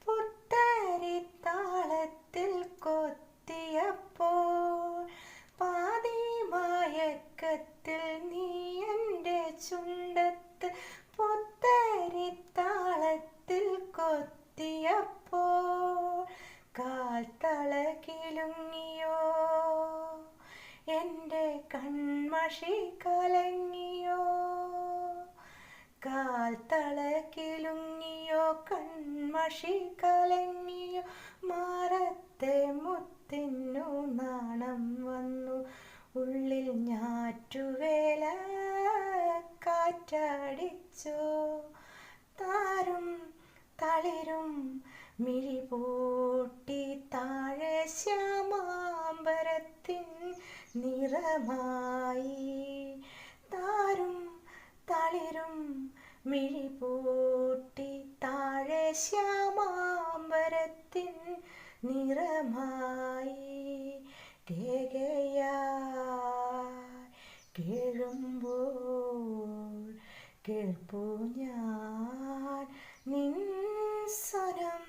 പുത്തരിത്താളത്തിൽ കൊത്തിയപ്പോൾ പാതി മയക്കത്തിൽ നീ എൻ്റെ ചുണ്ടത്ത് പുത്തരിത്താളത്തിൽ കൊത്തിയപ്പോൾ കാൽത്തള കിലുങ്ങിയോ എൻ്റെ കൺമഷി കലങ്ങിയോ കാൽത്തള കിലുങ്ങിയോ കൺമഷി കലങ്ങിയോ മാറത്തെ മുത്തിനു നാണം വന്നു ഉള്ളിൽ ഞാറ്റുവേല കാറ്റടിച്ചോ താരും തളിരും മിഴിപൂട്ടി താഴെ ശ്യാമാംബരത്തിൻ നിറമായി താരും തളിരും മിഴിപൂട്ടി താഴെ ശ്യാമാംബരത്തിൻ നിറമായി കേഴുമ്പോൾ കേൾപ്പൂ ഞാൻ നിൻ സ്വരം.